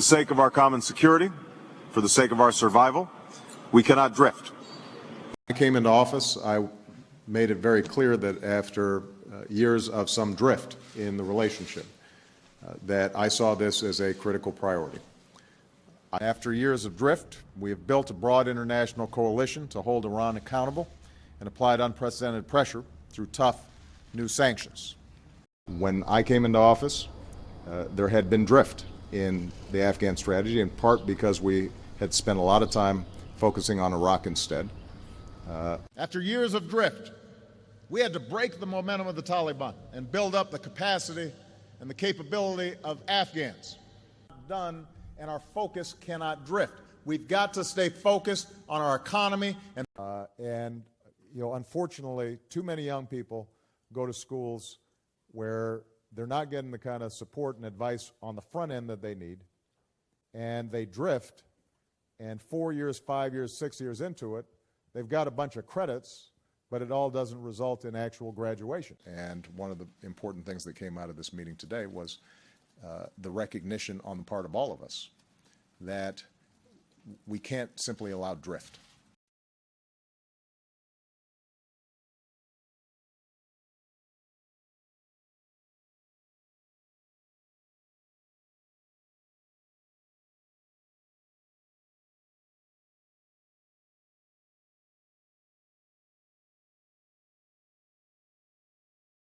sake of our common security, for the sake of our survival, we cannot drift. I came into office, I made it very clear that after years of some drift in the relationship, that I saw this as a critical priority. After years of drift, we have built a broad international coalition to hold Iran accountable and applied unprecedented pressure through tough new sanctions. When I came into office, there had been drift in the Afghan strategy, in part because we had spent a lot of time focusing on Iraq instead. After years of drift, we had to break the momentum of the Taliban and build up the capacity and the capability of Afghans. Done, and our focus cannot drift. We've got to stay focused on our economy. And unfortunately, too many young people go to schools where they're not getting the kind of support and advice on the front end that they need, and they drift, and 4 years, 5 years, 6 years into it, they've got a bunch of credits, but it all doesn't result in actual graduation. And one of the important things that came out of this meeting today was the recognition on the part of all of us that we can't simply allow drift.